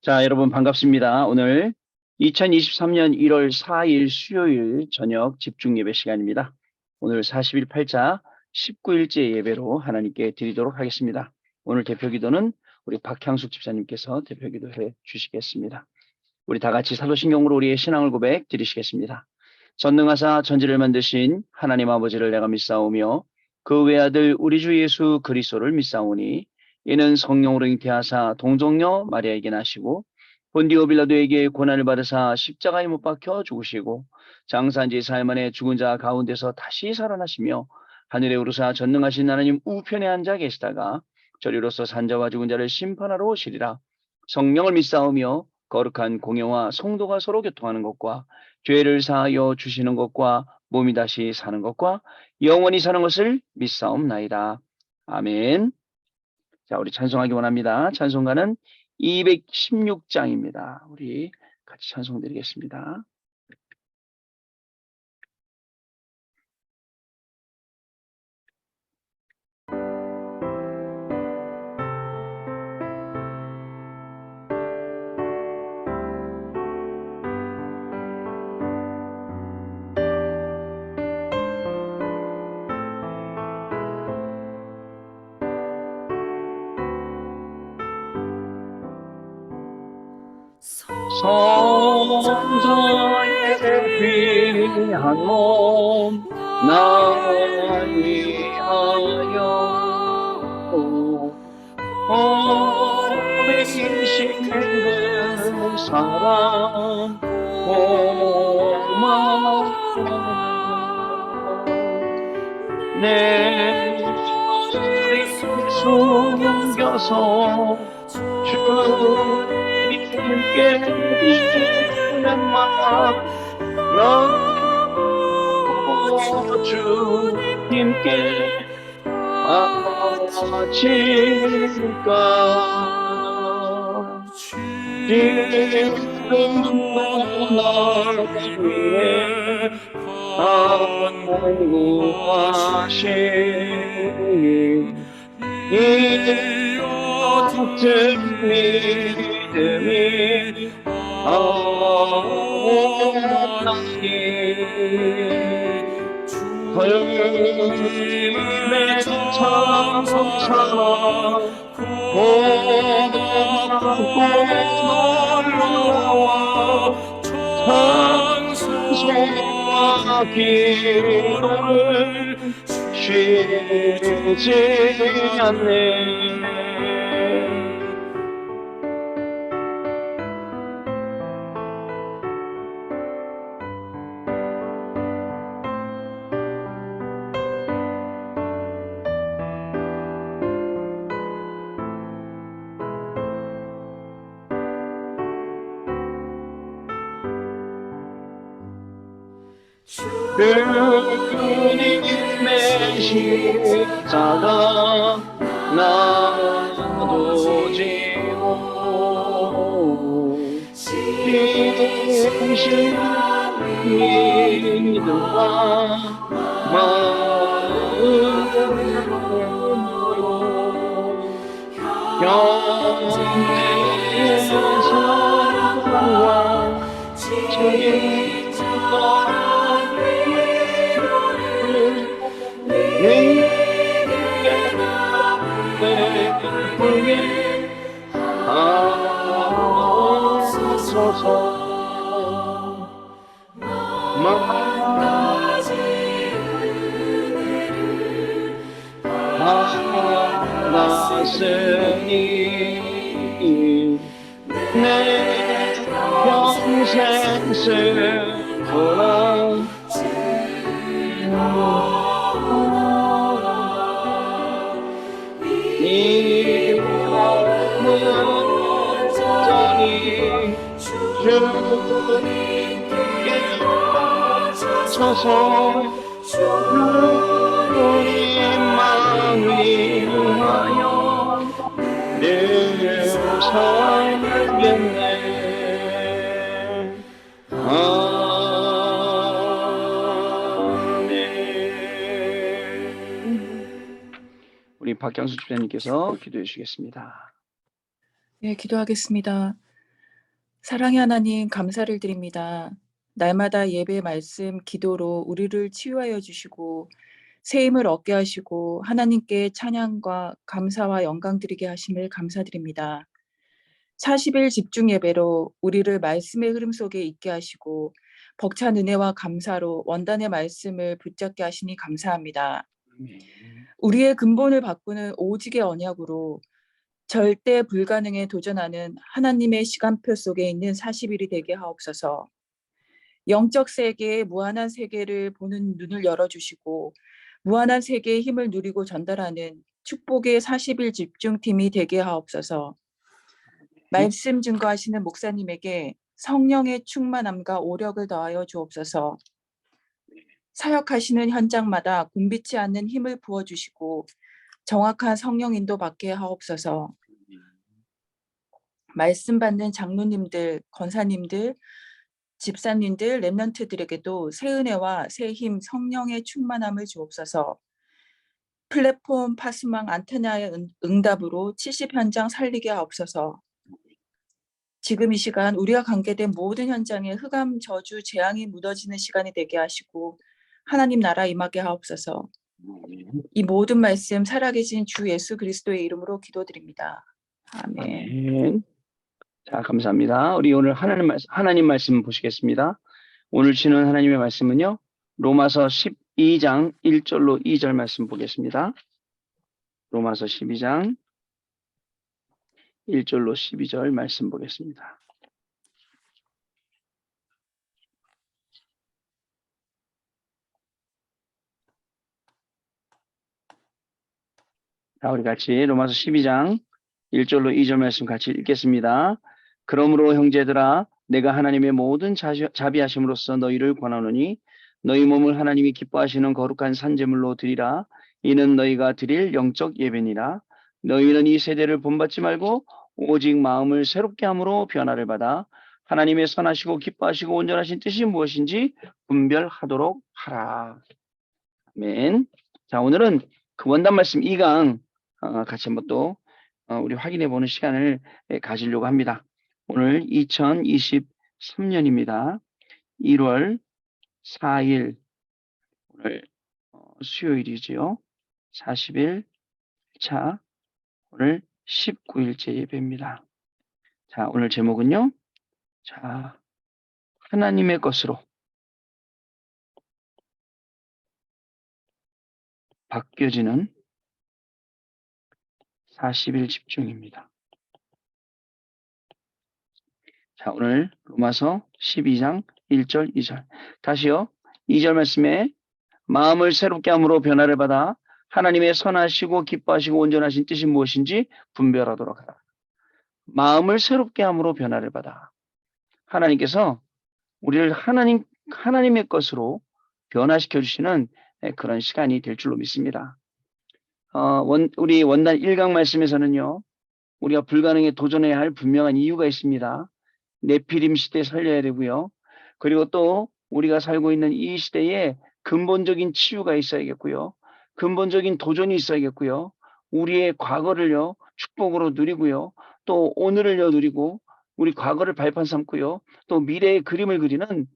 자, 여러분 반갑습니다. 오늘 2023년 1월 4일 수요일 저녁 집중 예배 시간입니다. 오늘 41팔자 19일째 예배로 하나님께 드리도록 하겠습니다. 오늘 대표기도는 우리 박향숙 집사님께서 대표기도해 주시겠습니다. 우리 다 같이 사도신경으로 우리의 신앙을 고백 드리시겠습니다. 전능하사 천지를 만드신 하나님 아버지를 내가 믿사오며 그 외아들 우리 주 예수 그리스도를 믿사오니 이는 성령으로 잉태하사 동정녀 마리아에게 나시고 본디오 빌라도에게 고난을 받으사 십자가에 못 박혀 죽으시고 장사한 지 사흘 만에 죽은 자 가운데서 다시 살아나시며 하늘에 오르사 전능하신 하나님 우편에 앉아 계시다가 저리로서 산자와 죽은 자를 심판하러 오시리라. 성령을 믿사오며 거룩한 공예와 성도가 서로 교통하는 것과 죄를 사하여 주시는 것과 몸이 다시 사는 것과 영원히 사는 것을 믿사옵나이다. 아멘. 자, 우리 찬송하기 원합니다. 찬송가는 216장입니다. 우리 같이 찬송 드리겠습니다. 성자의 귀한 몸 날 위하여 버리신 그 사랑 고마워 내 머리 숙여서 주님께 드리는 말 너무 주님께 바칠까 지금도 날 위해 간구하신 이 같은 믿음이 없나니 주님의 참사랑 고맙고 놀라워 찬송과 기도를 쉬지 않네. 주님의 십자가 나도 지고 진실 믿음과 마음으로 영원의 사랑과 진정한 하소서 만나지 은혜를 받았으니 내 평생 슬퍼라 이 마음은 온전히 주님께 바쳐서 주님만 위하여 늘 살겠네. 우리 박경수 집사님께서 기도해 주시겠습니다. 네, 기도하겠습니다. 사랑의 하나님, 감사를 드립니다. 날마다 예배 말씀, 기도로 우리를 치유하여 주시고 새 힘을 얻게 하시고 하나님께 찬양과 감사와 영광 드리게 하심을 감사드립니다. 40일 집중 예배로 우리를 말씀의 흐름 속에 있게 하시고 벅찬 은혜와 감사로 원단의 말씀을 붙잡게 하시니 감사합니다. 아멘. 우리의 근본을 바꾸는 오직의 언약으로 절대 불가능에 도전하는 하나님의 시간표 속에 있는 40일이 되게 하옵소서. 영적 세계의 무한한 세계를 보는 눈을 열어주시고 무한한 세계의 힘을 누리고 전달하는 축복의 40일 집중팀이 되게 하옵소서. 말씀 증거하시는 목사님에게 성령의 충만함과 오력을 더하여 주옵소서. 사역하시는 현장마다 곤비치 않는 힘을 부어주시고 정확한 성령 인도 받게 하옵소서. 말씀 받는 장로님들, 권사님들, 집사님들, 렘넌트들에게도 새 은혜와 새 힘, 성령의 충만함을 주옵소서. 플랫폼 파스망 안테나의 응답으로 70 현장 살리게 하옵소서. 지금 이 시간 우리가 관계된 모든 현장에 흑암, 저주, 재앙이 묻어지는 시간이 되게 하시고 하나님 나라 임하게 하옵소서. 이 모든 말씀 살아계신 주 예수 그리스도의 이름으로 기도드립니다. 아멘. 아멘. 자, 감사합니다. 우리 오늘 하나님 말씀 보시겠습니다. 오늘 주는 하나님의 말씀은요, 로마서 12장 1절로 2절 말씀 보겠습니다. 로마서 12장 1절로 12절 말씀 보겠습니다. 자, 우리 같이 로마서 12장 1절로 2절 말씀 같이 읽겠습니다. 그러므로 형제들아, 내가 하나님의 모든 자비하심으로써 너희를 권하노니 너희 몸을 하나님이 기뻐하시는 거룩한 산제물로 드리라. 이는 너희가 드릴 영적 예배니라. 너희는 이 세대를 본받지 말고 오직 마음을 새롭게 함으로 변화를 받아 하나님의 선하시고 기뻐하시고 온전하신 뜻이 무엇인지 분별하도록 하라. 아멘. 자, 오늘은 그 원단 말씀 2강 같이 한번 또 우리 확인해 보는 시간을 가지려고 합니다. 오늘 2023년입니다. 1월 4일 오늘 수요일이지요. 40일 차 오늘 19일째 예배입니다. 자, 오늘 제목은요. 자, 하나님의 것으로 바뀌어지는 40일 집중입니다. 자, 오늘 로마서 12장 1절 2절 다시요. 2절 말씀에 마음을 새롭게 함으로 변화를 받아 하나님의 선하시고 기뻐하시고 온전하신 뜻이 무엇인지 분별하도록 하라. 마음을 새롭게 함으로 변화를 받아 하나님께서 우리를 하나님의 것으로 변화시켜 주시는 그런 시간이 될 줄로 믿습니다. 우리 원단 1강 말씀에서는요. 우리가 불가능에 도전해야 할 분명한 이유가 있습니다. 네피림 시대에 살려야 되고요. 그리고 또 우리가 살고 있는 이 시대에 근본적인 치유가 있어야겠고요. 근본적인 도전이 있어야겠고요. 우리의 과거를요. 축복으로 누리고요. 또 오늘을요. 누리고 우리 과거를 발판 삼고요. 또 미래의 그림을 그리는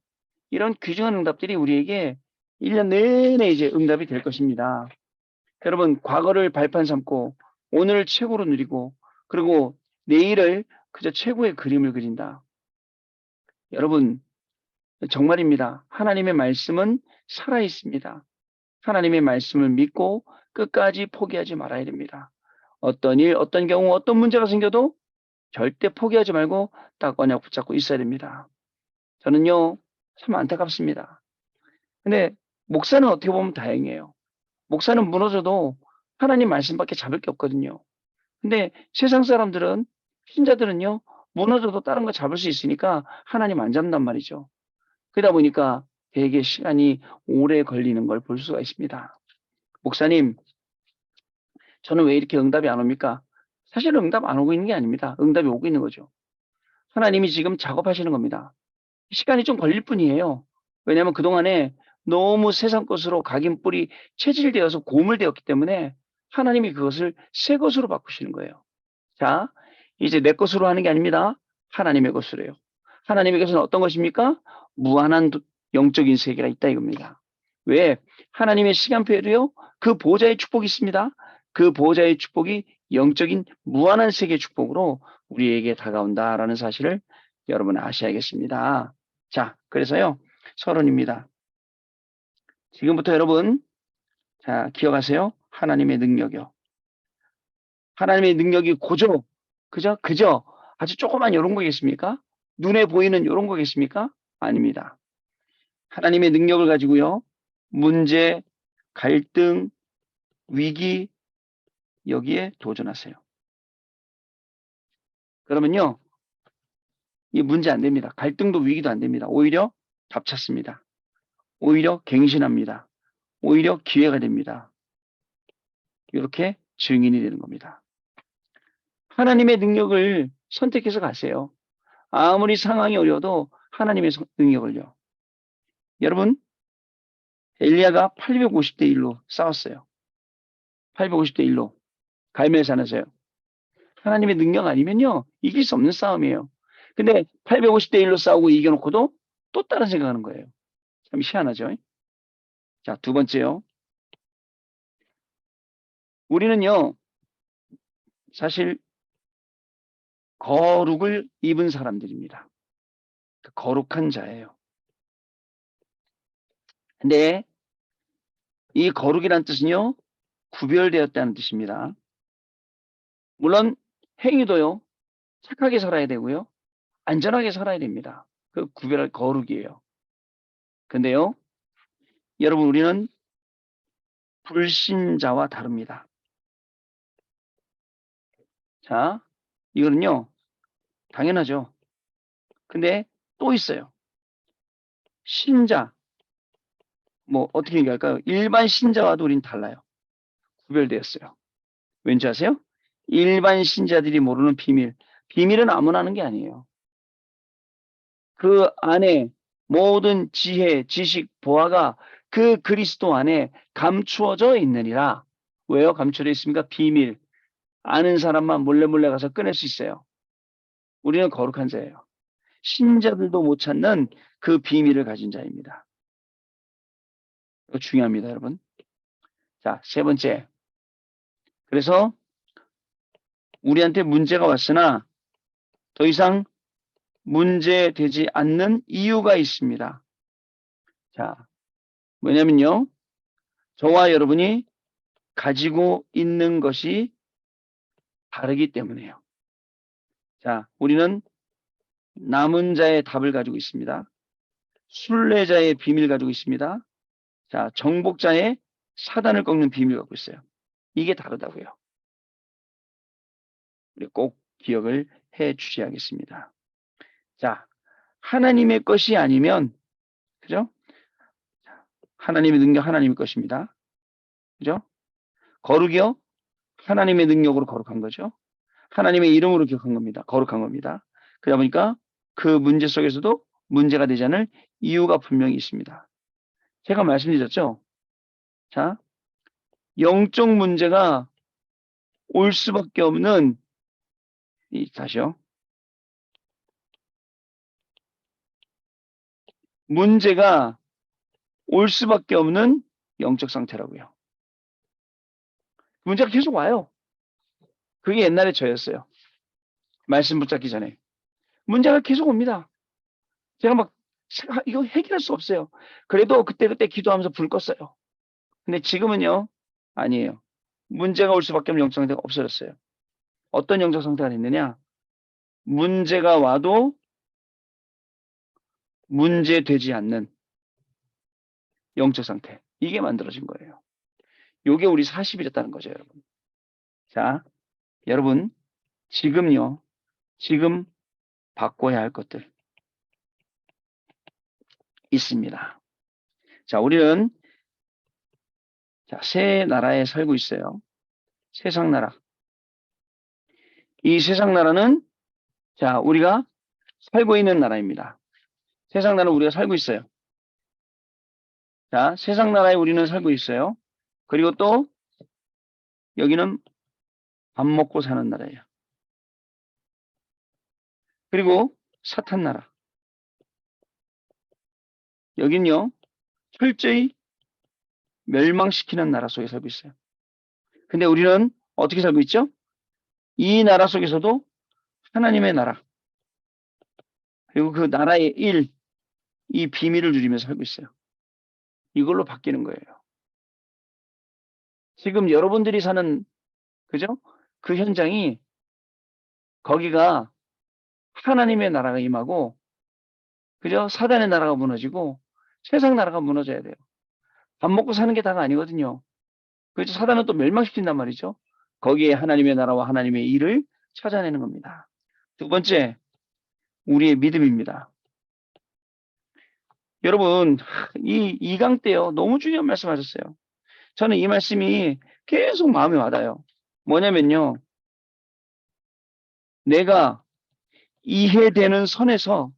이런 귀중한 응답들이 우리에게 1년 내내 이제 응답이 될 것입니다. 여러분, 과거를 발판 삼고 오늘을 최고로 누리고 그리고 내일을 그저 최고의 그림을 그린다. 여러분, 정말입니다. 하나님의 말씀은 살아 있습니다. 하나님의 말씀을 믿고 끝까지 포기하지 말아야 됩니다. 어떤 일, 어떤 경우, 어떤 문제가 생겨도 절대 포기하지 말고 딱 언약 붙잡고 있어야 됩니다. 저는요, 참 안타깝습니다. 근데 목사는 어떻게 보면 다행이에요. 목사는 무너져도 하나님 말씀밖에 잡을 게 없거든요. 근데 세상 사람들은, 신자들은요, 무너져도 다른 거 잡을 수 있으니까 하나님 안 잡는단 말이죠. 그러다 보니까 되게 시간이 오래 걸리는 걸 볼 수가 있습니다. 목사님, 저는 왜 이렇게 응답이 안 옵니까? 사실은 응답 안 오고 있는 게 아닙니다. 응답이 오고 있는 거죠. 하나님이 지금 작업하시는 겁니다. 시간이 좀 걸릴 뿐이에요. 왜냐하면 그동안에 너무 세상 것으로 각인뿔이 체질되어서 고물되었기 때문에 하나님이 그것을 새 것으로 바꾸시는 거예요. 자, 이제 내 것으로 하는 게 아닙니다. 하나님의 것으로요. 하나님에게서는 어떤 것입니까? 무한한 영적인 세계가 있다 이겁니다. 왜? 하나님의 시간표에도요, 그 보호자의 축복이 있습니다. 그 보호자의 축복이 영적인 무한한 세계의 축복으로 우리에게 다가온다라는 사실을 여러분 아셔야겠습니다. 자, 그래서요, 서론입니다. 지금부터 여러분, 자, 기억하세요. 하나님의 능력이요. 하나님의 능력이 그저 아주 조그만 이런 거겠습니까? 눈에 보이는 이런 거겠습니까? 아닙니다. 하나님의 능력을 가지고요, 문제, 갈등, 위기, 여기에 도전하세요. 그러면요, 이 문제 안 됩니다. 갈등도 위기도 안 됩니다. 오히려 답 찾습니다. 오히려 갱신합니다. 오히려 기회가 됩니다. 이렇게 증인이 되는 겁니다. 하나님의 능력을 선택해서 가세요. 아무리 상황이 어려워도 하나님의 능력을요. 여러분, 엘리야가 850대 1로 싸웠어요. 850대 1로. 갈멜산에서요. 하나님의 능력 아니면요, 이길 수 없는 싸움이에요. 근데 850대 1로 싸우고 이겨놓고도 또 다른 생각하는 거예요. 참 희한하죠. 자, 두 번째요. 우리는요, 사실 거룩을 입은 사람들입니다. 거룩한 자예요. 근데 이 거룩이란 뜻은요, 구별되었다는 뜻입니다. 물론 행위도요, 착하게 살아야 되고요, 안전하게 살아야 됩니다. 그 구별할 거룩이에요. 근데요, 여러분, 우리는 불신자와 다릅니다. 자, 이거는요, 당연하죠. 근데 또 있어요. 신자, 뭐 어떻게 얘기할까요? 일반 신자와도 우린 달라요. 구별되었어요. 왠지 아세요? 일반 신자들이 모르는 비밀. 비밀은 아무나 하는 게 아니에요. 그 안에 모든 지혜, 지식, 보화가 그 그리스도 안에 감추어져 있느니라. 왜요? 감추어져 있습니까? 비밀. 아는 사람만 몰래 가서 꺼낼 수 있어요. 우리는 거룩한 자예요. 신자들도 못 찾는 그 비밀을 가진 자입니다. 이거 중요합니다, 여러분. 자, 세 번째. 그래서 우리한테 문제가 왔으나 더 이상 문제되지 않는 이유가 있습니다. 자, 뭐냐면요. 저와 여러분이 가지고 있는 것이 다르기 때문에요. 자, 우리는 남은 자의 답을 가지고 있습니다. 순례자의 비밀 가지고 있습니다. 자, 정복자의 사단을 꺾는 비밀 갖고 있어요. 이게 다르다고요. 우리 꼭 기억을 해 주셔야겠습니다. 자, 하나님의 것이 아니면, 그죠? 하나님의 능력 하나님의 것입니다. 그죠? 거룩이요? 하나님의 능력으로 거룩한 거죠. 하나님의 이름으로 기억한 겁니다. 거룩한 겁니다. 그러다 보니까 그 문제 속에서도 문제가 되지 않을 이유가 분명히 있습니다. 제가 말씀드렸죠? 자, 영적 문제가 올 수밖에 없는, 다시요. 문제가 올 수밖에 없는 영적 상태라고요. 문제가 계속 와요. 그게 옛날에 저였어요. 말씀 붙잡기 전에. 문제가 계속 옵니다. 제가 막 이거 해결할 수 없어요. 그래도 그때 기도하면서 불 껐어요. 근데 지금은요, 아니에요. 문제가 올 수밖에 없는 영적 상태가 없어졌어요. 어떤 영적 상태가 됐느냐? 문제가 와도 문제되지 않는 영적 상태. 이게 만들어진 거예요. 요게 우리 40이랬다는 거죠, 여러분. 자, 여러분, 지금요, 지금 바꿔야 할 것들 있습니다. 자, 우리는 새 나라에 살고 있어요. 세상 나라. 이 세상 나라는 우리가 살고 있는 나라입니다. 세상 나라는 우리가 살고 있어요. 자, 세상 나라에 우리는 살고 있어요. 그리고 또 여기는 밥 먹고 사는 나라예요. 그리고 사탄 나라. 여긴요, 철저히 멸망시키는 나라 속에 살고 있어요. 근데 우리는 어떻게 살고 있죠? 이 나라 속에서도 하나님의 나라, 그리고 그 나라의 일, 이 비밀을 누리면서 살고 있어요. 이걸로 바뀌는 거예요. 지금 여러분들이 사는, 그죠? 그 현장이, 거기가 하나님의 나라가 임하고, 그죠? 사단의 나라가 무너지고, 세상 나라가 무너져야 돼요. 밥 먹고 사는 게 다가 아니거든요. 그래서 사단은 또 멸망시킨단 말이죠. 거기에 하나님의 나라와 하나님의 일을 찾아내는 겁니다. 두 번째, 우리의 믿음입니다. 여러분, 이 2강 때요, 너무 중요한 말씀 하셨어요. 저는 이 말씀이 계속 마음에 와닿아요. 뭐냐면요, 내가 이해되는 선에서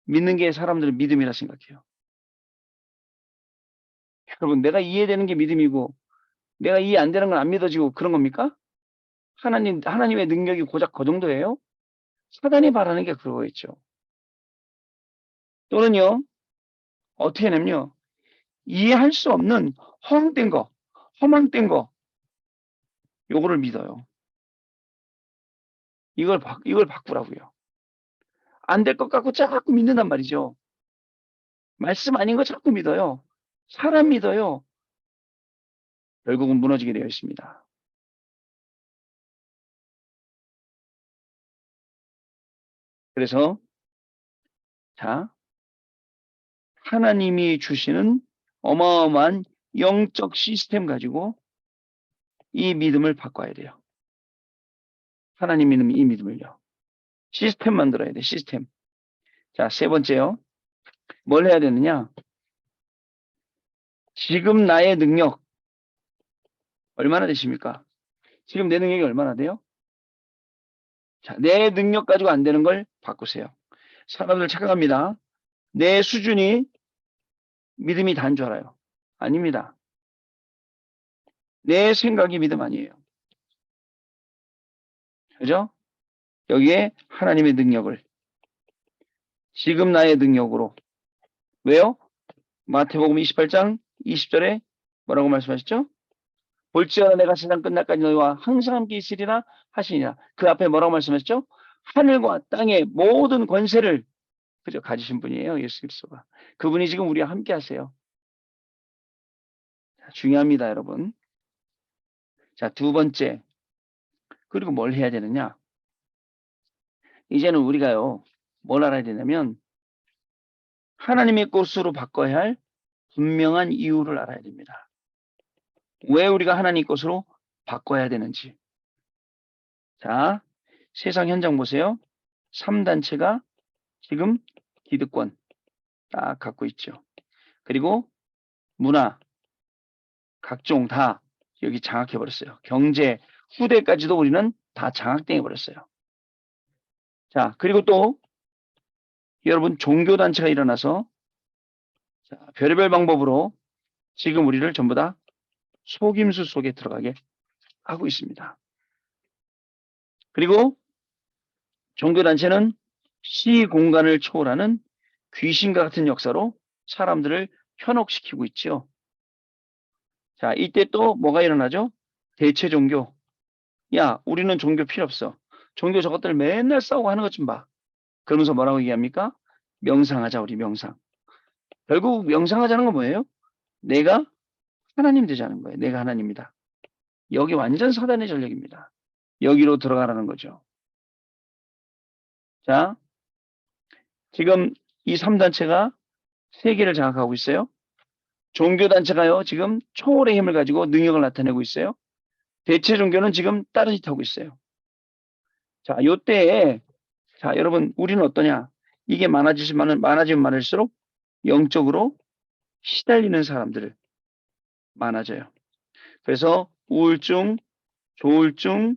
믿는 게 사람들은 믿음이라 생각해요. 여러분, 내가 이해되는 게 믿음이고, 내가 이해 안 되는 건 안 믿어지고 그런 겁니까? 하나님의 능력이 고작 그 정도예요? 사단이 바라는 게 그거겠죠. 또는요, 어떻게 하냐면요, 이해할 수 없는 허황된 거, 허망된 거, 요거를 믿어요. 이걸 바꾸라고요. 안 될 것 같고 자꾸 믿는단 말이죠. 말씀 아닌 거 자꾸 믿어요. 사람 믿어요. 결국은 무너지게 되어 있습니다. 그래서, 자, 하나님이 주시는 어마어마한 영적 시스템 가지고 이 믿음을 바꿔야 돼요. 하나님 믿음, 이 믿음을요. 시스템 만들어야 돼, 시스템. 자, 세 번째요. 뭘 해야 되느냐? 지금 나의 능력, 얼마나 되십니까? 지금 내 능력이 얼마나 돼요? 자, 내 능력 가지고 안 되는 걸 바꾸세요. 사람들 착각합니다. 내 수준이 믿음이 단 줄 알아요. 아닙니다. 내 생각이 믿음 아니에요. 그죠? 여기에 하나님의 능력을, 지금 나의 능력으로. 왜요? 마태복음 28장 20절에 뭐라고 말씀하셨죠? 볼지어다 내가 세상 끝날까지 너희와 항상 함께 있으리라 하시니라. 그 앞에 뭐라고 말씀하셨죠? 하늘과 땅의 모든 권세를, 그죠, 가지신 분이에요, 예수 그리스도가. 그분이 지금 우리와 함께 하세요. 중요합니다, 여러분. 자, 두 번째. 그리고 뭘 해야 되느냐? 이제는 우리가요, 뭘 알아야 되냐면, 하나님의 것으로 바꿔야 할 분명한 이유를 알아야 됩니다. 왜 우리가 하나님 것으로 바꿔야 되는지. 자, 세상 현장 보세요. 3단체가 지금 기득권 딱 갖고 있죠. 그리고 문화, 각종 다 여기 장악해버렸어요. 경제, 후대까지도 우리는 다 장악당해버렸어요. 자, 그리고 또 여러분, 종교단체가 일어나서, 자, 별의별 방법으로 지금 우리를 전부 다 속임수 속에 들어가게 하고 있습니다. 그리고 종교단체는 시공간을 초월하는 귀신과 같은 역사로 사람들을 현혹시키고 있죠. 자, 이때 또 뭐가 일어나죠? 대체 종교. 야, 우리는 종교 필요 없어. 종교 저것들 맨날 싸우고 하는 것 좀 봐. 그러면서 뭐라고 얘기합니까? 명상하자, 우리 명상. 결국 명상하자는 건 뭐예요? 내가 하나님 되자는 거예요. 내가 하나님이다. 여기 완전 사단의 전략입니다. 여기로 들어가라는 거죠. 자, 지금 이 3단체가 세계를 장악하고 있어요. 종교단체가요, 지금 초월의 힘을 가지고 능력을 나타내고 있어요. 대체 종교는 지금 다른 짓 하고 있어요. 자, 요때에, 자, 여러분, 우리는 어떠냐? 이게 많아지면 많을수록 영적으로 시달리는 사람들을 많아져요. 그래서 우울증, 조울증,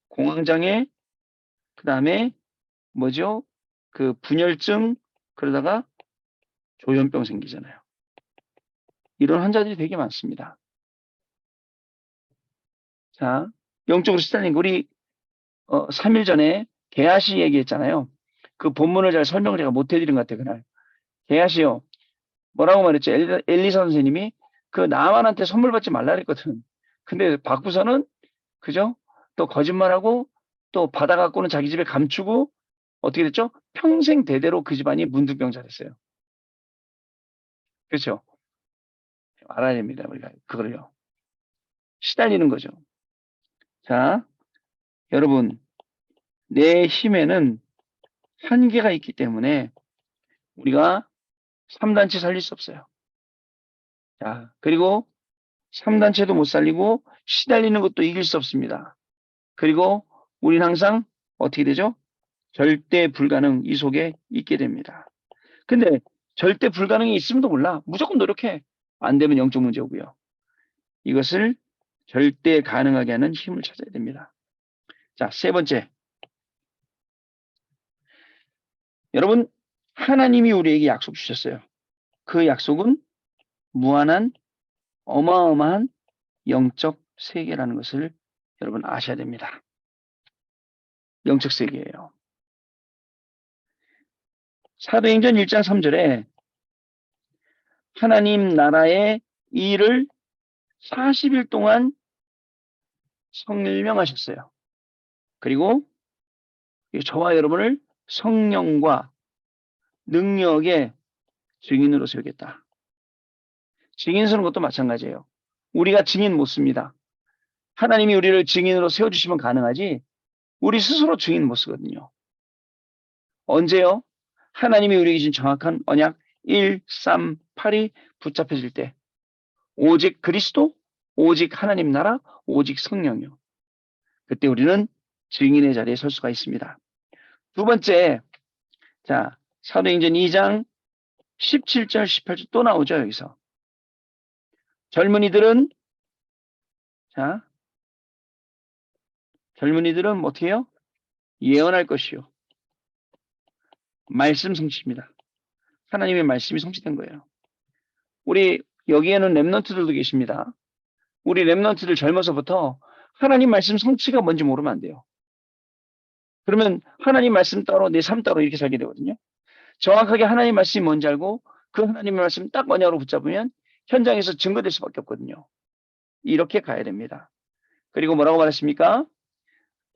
공황장애, 그 다음에 뭐죠? 그 분열증, 그러다가 조현병 생기잖아요. 이런 환자들이 되게 많습니다. 자, 영적으로 시달린 거, 우리 3일 전에 개아시 얘기했잖아요. 그 본문을 잘 설명을 제가 못 해드린 것 같아요, 그날. 개하시오. 뭐라고 말했죠? 엘리사 선생님이 그 나만한테 선물 받지 말라 그랬거든. 근데 받고서는 그죠? 또 거짓말하고 또 받아갖고는 자기 집에 감추고 어떻게 됐죠? 평생 대대로 그 집안이 문둥병자 됐어요. 그렇죠? 알아야 됩니다. 우리가 그걸요. 시달리는 거죠. 자, 여러분, 내 힘에는 한계가 있기 때문에 우리가 3단체 살릴 수 없어요. 자, 그리고 3단체도 못 살리고 시달리는 것도 이길 수 없습니다. 그리고 우리는 항상 어떻게 되죠? 절대 불가능 이 속에 있게 됩니다. 근데 절대 불가능이 있음도 몰라. 무조건 노력해. 안 되면 영적 문제고요. 이것을 절대 가능하게 하는 힘을 찾아야 됩니다. 자, 세 번째. 여러분, 하나님이 우리에게 약속 주셨어요. 그 약속은 무한한 어마어마한 영적 세계라는 것을 여러분 아셔야 됩니다. 영적 세계예요. 사도행전 1장 3절에 하나님 나라의 일을 40일 동안 설명하셨어요. 그리고 저와 여러분을 성령과 능력의 증인으로 세우겠다. 증인 서는 것도 마찬가지예요. 우리가 증인 못 씁니다. 하나님이 우리를 증인으로 세워주시면 가능하지 우리 스스로 증인 못 쓰거든요. 언제요? 하나님이 우리에게 주신 정확한 언약 1, 3, 8이 붙잡혀질 때 오직 그리스도, 오직 하나님 나라, 오직 성령이요. 그때 우리는 증인의 자리에 설 수가 있습니다. 두 번째, 자, 사도행전 2장 17절, 18절 또 나오죠, 여기서. 젊은이들은, 자, 젊은이들은 어떻게 해요? 예언할 것이요. 말씀 성취입니다. 하나님의 말씀이 성취된 거예요. 우리 여기에는 랩런트들도 계십니다. 우리 랩런트들 젊어서부터 하나님 말씀 성취가 뭔지 모르면 안 돼요. 그러면 하나님 말씀 따로 내 삶 따로 이렇게 살게 되거든요. 정확하게 하나님 말씀이 뭔지 알고 그 하나님의 말씀 딱 언약으로 붙잡으면 현장에서 증거될 수밖에 없거든요. 이렇게 가야 됩니다. 그리고 뭐라고 말했습니까?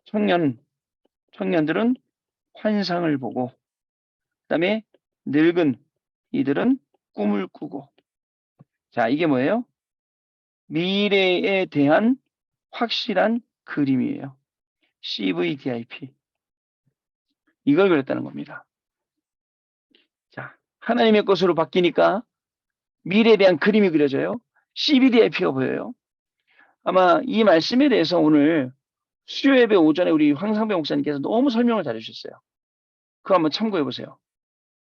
청년들은 환상을 보고 그다음에 늙은 이들은 꿈을 꾸고 자 이게 뭐예요? 미래에 대한 확실한 그림이에요. CVDIP 이걸 그렸다는 겁니다. 자 하나님의 것으로 바뀌니까 미래에 대한 그림이 그려져요. CVDIP가 보여요. 아마 이 말씀에 대해서 오늘 수요 예배 오전에 우리 황상배 목사님께서 너무 설명을 잘해주셨어요. 그거 한번 참고해 보세요.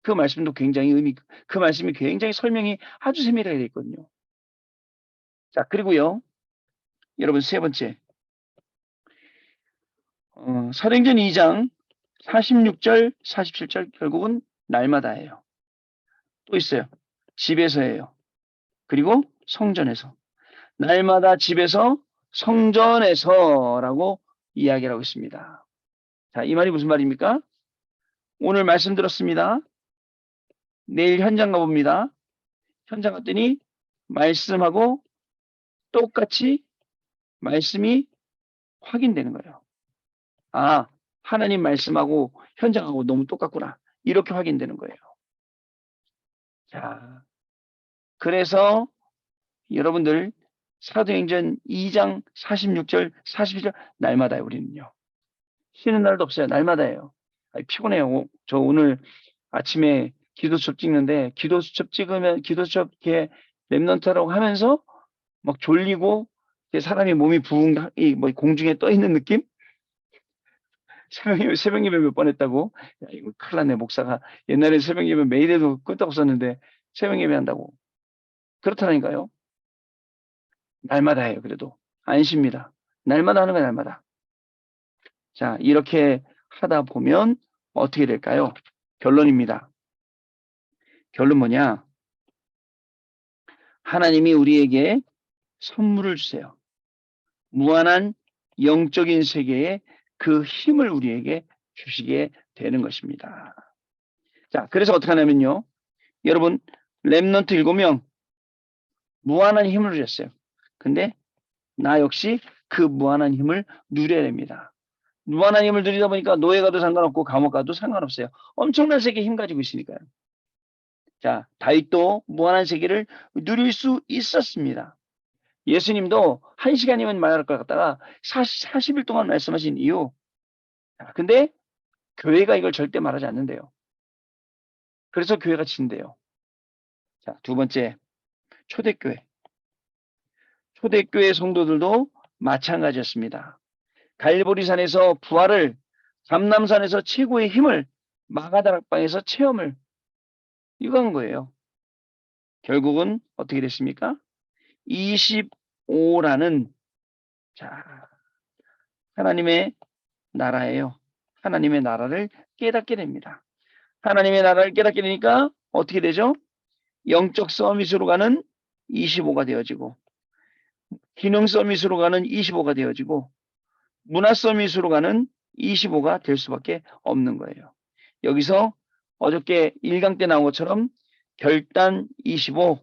그 말씀도 굉장히 그 말씀이 굉장히 설명이 아주 세밀하게 되어 있거든요. 자, 그리고요, 여러분 세 번째, 사도행전 2장 46절, 47절 결국은 날마다예요. 또 있어요. 집에서예요. 그리고 성전에서. 날마다 집에서 성전에서라고 이야기를 하고 있습니다. 자, 이 말이 무슨 말입니까? 오늘 말씀 들었습니다. 내일 현장 가봅니다. 현장 갔더니 말씀하고 똑같이 말씀이 확인되는 거예요. 아, 하나님 말씀하고 현장하고 너무 똑같구나. 이렇게 확인되는 거예요. 자, 그래서 여러분들 사도행전 2장 46절, 42절 날마다요, 우리는요. 쉬는 날도 없어요. 날마다예요. 피곤해요. 저 오늘 아침에 기도 수첩 찍는데 기도 수첩 찍으면 기도 수첩 이렇게 랩런트라고 하면서 막 졸리고 사람이 몸이 뭐 공중에 떠 있는 느낌? 새벽 예배 몇 번 했다고? 야, 이거 큰일 났네. 목사가 옛날에 새벽 예배 매일 해도 끄떡 없었는데 새벽 예배 한다고. 그렇다니까요. 날마다 해요. 그래도 안 쉽니다. 날마다 하는 거야, 날마다. 자, 이렇게 하다 보면 어떻게 될까요? 결론입니다. 결론 뭐냐? 하나님이 우리에게 선물을 주세요. 무한한 영적인 세계에 그 힘을 우리에게 주시게 되는 것입니다. 자, 그래서 어떻게 하냐면요. 여러분, 렘넌트 7명 무한한 힘을 누렸어요. 근데 나 역시 그 무한한 힘을 누려야 됩니다. 무한한 힘을 누리다 보니까 노예 가도 상관없고 감옥 가도 상관없어요. 엄청난 세계 힘 가지고 있으니까요. 자, 다윗도 무한한 세계를 누릴 수 있었습니다. 예수님도 1시간이면 말할 것 같다가 40일 동안 말씀하신 이유. 근데 교회가 이걸 절대 말하지 않는데요. 그래서 교회가 진대요. 자, 두 번째, 초대교회. 초대교회 성도들도 마찬가지였습니다. 갈보리산에서 부활을, 감남산에서 최고의 힘을, 마가다락방에서 체험을 이거한 거예요. 결국은 어떻게 됐습니까? 25라는 자, 하나님의 나라예요. 하나님의 나라를 깨닫게 됩니다. 하나님의 나라를 깨닫게 되니까 어떻게 되죠? 영적 서밋으로 가는 25가 되어지고, 기능 서밋으로 가는 25가 되어지고, 문화 서밋으로 가는 25가 될 수밖에 없는 거예요. 여기서 어저께 1강 때 나온 것처럼 결단 25,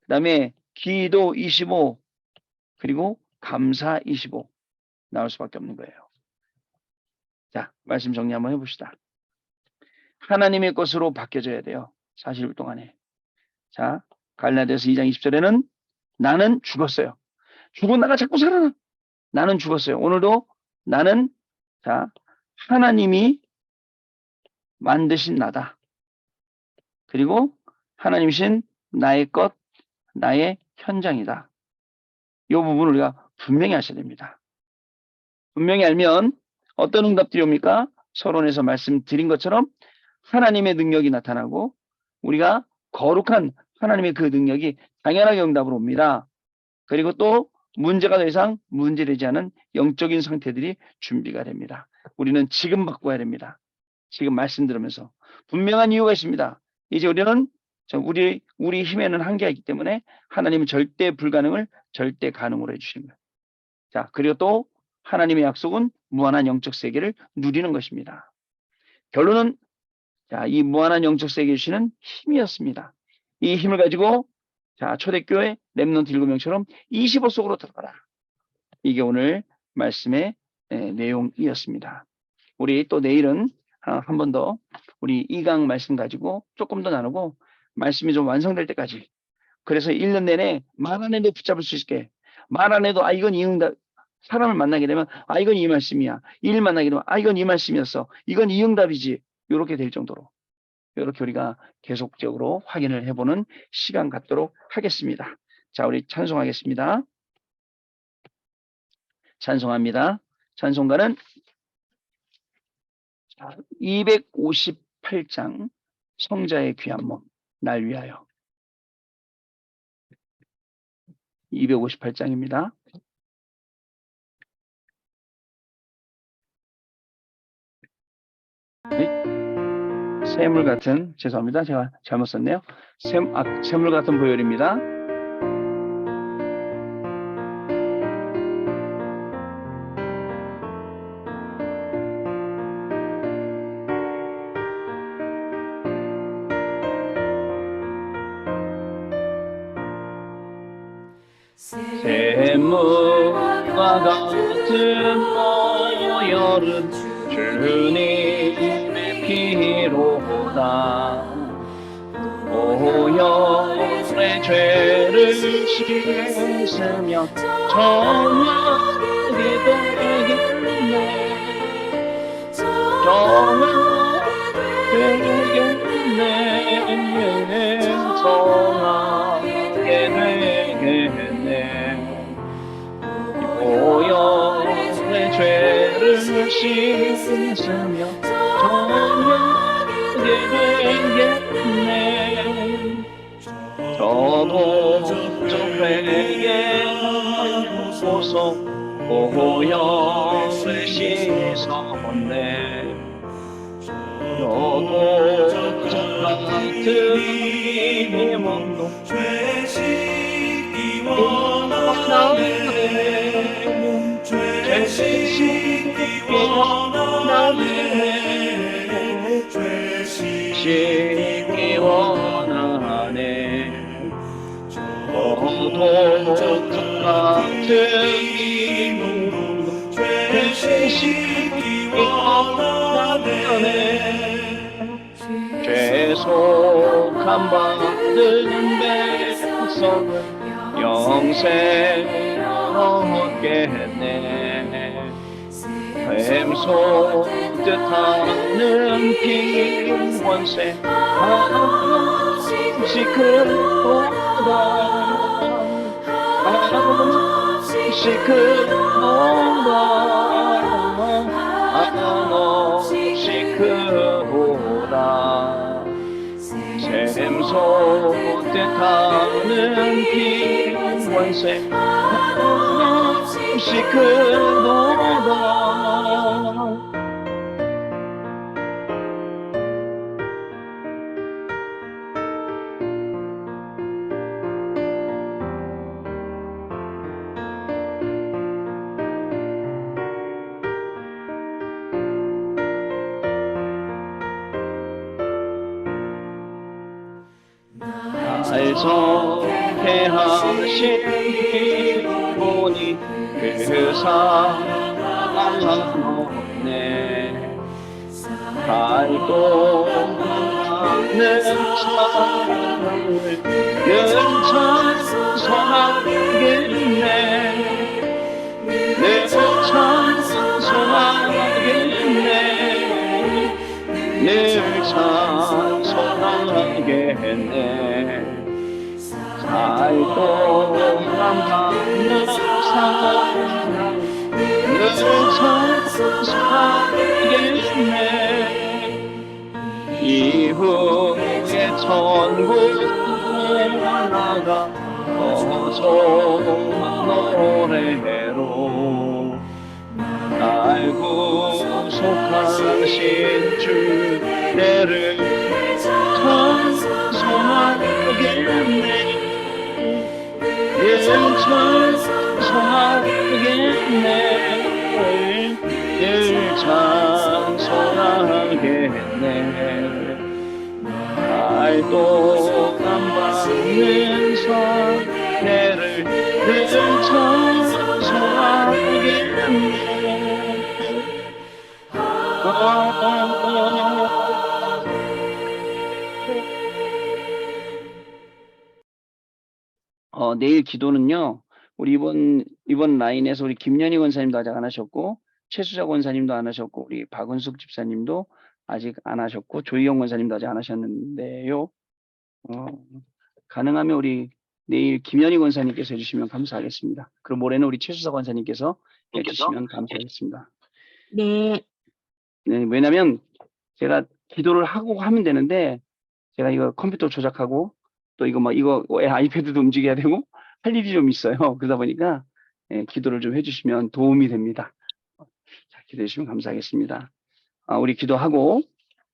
그 다음에 기도 25, 그리고 감사 25 나올 수밖에 없는 거예요. 자, 말씀 정리 한번 해봅시다. 하나님의 것으로 바뀌어져야 돼요. 40일 동안에. 자, 갈라디아서 2장 20절에는 나는 죽었어요. 죽은 나가 자꾸 살아나. 나는 죽었어요. 오늘도 나는 자, 하나님이 만드신 나다. 그리고 하나님이신 나의 것, 나의 현장이다. 이 부분을 우리가 분명히 하셔야 됩니다. 분명히 알면 어떤 응답들이 옵니까? 서론에서 말씀드린 것처럼 하나님의 능력이 나타나고 우리가 거룩한 하나님의 그 능력이 당연하게 응답으로 옵니다. 그리고 또 문제가 더 이상 문제되지 않은 영적인 상태들이 준비가 됩니다. 우리는 지금 바꿔야 됩니다. 지금 말씀 들으면서 분명한 이유가 있습니다. 이제 우리는 우리 힘에는 한계가 있기 때문에 하나님은 절대 불가능을 절대 가능으로 해주시는 거예요. 자, 그리고 또 하나님의 약속은 무한한 영적 세계를 누리는 것입니다. 결론은 자, 이 무한한 영적 세계 주시는 힘이었습니다. 이 힘을 가지고 자, 초대교회 렘넌트 7명처럼 25 속으로 들어가라. 이게 오늘 말씀의 내용이었습니다. 우리 또 내일은 한 번 더 우리 2강 말씀 가지고 조금 더 나누고 말씀이 좀 완성될 때까지 그래서 1년 내내 말 안 해도 붙잡을 수 있게 말 안 해도 이건 이 응답 사람을 만나게 되면 이건 이 말씀이야. 일 만나게 되면 이건 이 말씀이었어. 이건 이 응답이지. 이렇게 될 정도로 이렇게 우리가 계속적으로 확인을 해보는 시간 갖도록 하겠습니다. 자, 우리 찬송하겠습니다. 찬송합니다. 찬송가는 258장 성자의 귀한 몸 날 위하여 258장입니다. 샘물 같은 죄송합니다. 제가 잘못 썼네요. 샘물 같은 보혈입니다. 샘물과 같은 보혈은 주님의 피로다. 보혈의 죄를 씻으며 정하게 되겠네. 정하게 되겠네. 정하게 되겠네. 보혈의 죄를 씻으며 정하게 되겠네. 저도 좀 회개하고서 보혈을 씻었네. 저도 저 같은 이 몸도 죄 씻기 원하네. 죄 씻기 원하네. 죄 씻기 되시기 원하네. 저도 같은 이름으로 되시기 원하네. 죄속함 받은 백성은 영생 얻겠네. 뱀소 뜻하는 빈원세 한없이 크도다. 한없이 크도다. 한없이 크도다. 샘소 뜻하는 빈원세 한없이 크도다. 날 성회하신 기본이 그 사랑하네. 달도 하는 사랑을 찬송하겠네. 내 찬송하겠네. 늘 찬송하겠네. 달도 남하는 사랑 늘 찬송하겠네. 이후에 천국 올라가 어서 노래로 날 구속하신 주를 찬송하겠네. 늘 찬송하겠네. 늘 찬송하겠네. 달도 남받는 선례를 늘 찬송하겠네. 내일 기도는요, 우리 이번 라인에서 우리 김연희 권사님도 아직 안 하셨고, 최수자 권사님도 안 하셨고, 우리 박은숙 집사님도 아직 안 하셨고, 조희영 권사님도 아직 안 하셨는데요. 가능하면 우리 내일 김연희 권사님께서 해주시면 감사하겠습니다. 그럼 모레는 우리 최수자 권사님께서 해주시면 감사하겠습니다. 네. 네, 왜냐면 제가 기도를 하고 하면 되는데, 제가 이거 컴퓨터 조작하고, 또 이거 아이패드도 움직여야 되고, 할 일이 좀 있어요. 그러다 보니까, 기도를 좀 해주시면 도움이 됩니다. 자, 기도해 주시면 감사하겠습니다. 우리 기도하고,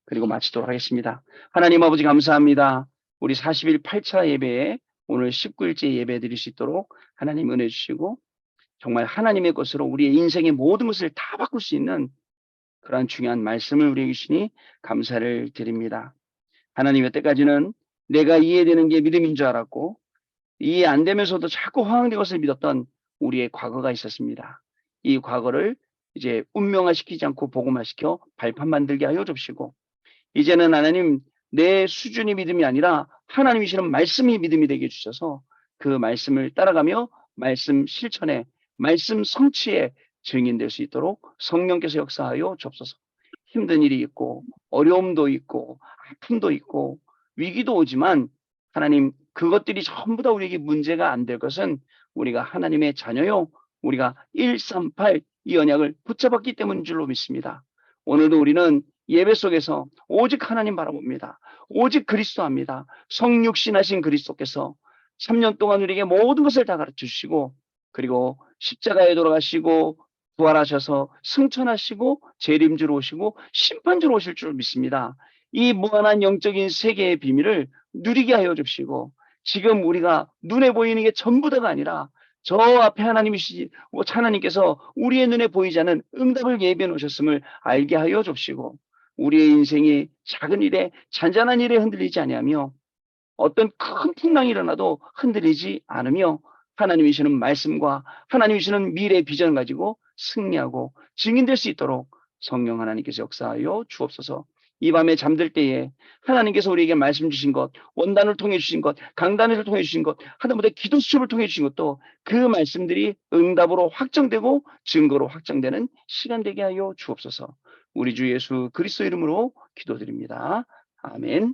그리고 마치도록 하겠습니다. 하나님 아버지 감사합니다. 우리 40일 8차 예배에 오늘 19일째 예배 드릴 수 있도록 하나님 은혜 주시고, 정말 하나님의 것으로 우리의 인생의 모든 것을 다 바꿀 수 있는 그러한 중요한 말씀을 우리에게 주시니 감사를 드립니다. 하나님, 여태까지는 내가 이해되는 게 믿음인 줄 알았고, 이해 안 되면서도 자꾸 허황된 것을 믿었던 우리의 과거가 있었습니다. 이 과거를 이제 운명화시키지 않고 복음화시켜 발판 만들게 하여 줍시고, 이제는 하나님, 내 수준이 믿음이 아니라 하나님이시는 말씀이 믿음이 되게 해주셔서 그 말씀을 따라가며 말씀 실천에, 말씀 성취에 증인될 수 있도록 성령께서 역사하여 주옵소서. 힘든 일이 있고 어려움도 있고 아픔도 있고 위기도 오지만 하나님, 그것들이 전부 다 우리에게 문제가 안 될 것은 우리가 하나님의 자녀요, 우리가 138 이 언약을 붙잡았기 때문인 줄로 믿습니다. 오늘도 우리는 예배 속에서 오직 하나님 바라봅니다. 오직 그리스도합니다. 성육신하신 그리스도께서 3년 동안 우리에게 모든 것을 다 가르쳐 주시고, 그리고 십자가에 돌아가시고 부활하셔서 승천하시고 재림주로 오시고 심판주로 오실 줄 믿습니다. 이 무한한 영적인 세계의 비밀을 누리게 하여 주시고, 지금 우리가 눈에 보이는 게 전부 다가 아니라 저 앞에 하나님께서 우리의 눈에 보이지 않는 응답을 예비해 놓으셨음을 알게 하여 주시고, 우리의 인생이 작은 일에 잔잔한 일에 흔들리지 아니하며 어떤 큰 풍랑이 일어나도 흔들리지 않으며 하나님이 주시는 말씀과 하나님이 주시는 미래의 비전을 가지고 승리하고 증인될 수 있도록 성령 하나님께서 역사하여 주옵소서. 이 밤에 잠들 때에 하나님께서 우리에게 말씀 주신 것, 원단을 통해 주신 것, 강단을 통해 주신 것, 하다못해 기도 수첩을 통해 주신 것도 그 말씀들이 응답으로 확정되고 증거로 확정되는 시간 되게 하여 주옵소서. 우리 주 예수 그리스도 이름으로 기도드립니다. 아멘.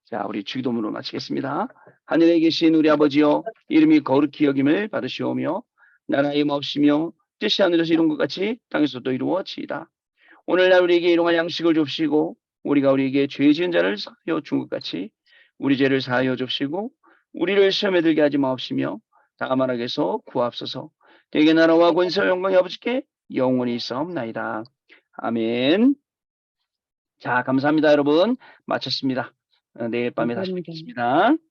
자, 우리 주기도문으로 마치겠습니다. 하늘에 계신 우리 아버지여, 이름이 거룩히 여김을 받으시오며 나라의 마옵시며 뜻이 하늘에서 이룬 것 같이 땅에서도 이루어지이다. 오늘날 우리에게 일용할 양식을 줍시고 우리가 우리에게 죄 지은 자를 사하여 준 것 같이 우리 죄를 사하여 줍시고 우리를 시험에 들게 하지 마옵시며 다만 악에서 구하옵소서. 대개 나라와 권세와 영광이 아버지께 영원히 있사옵나이다. 아멘. 자, 감사합니다, 여러분. 마쳤습니다. 내일 밤에 다시 감사합니다. 뵙겠습니다.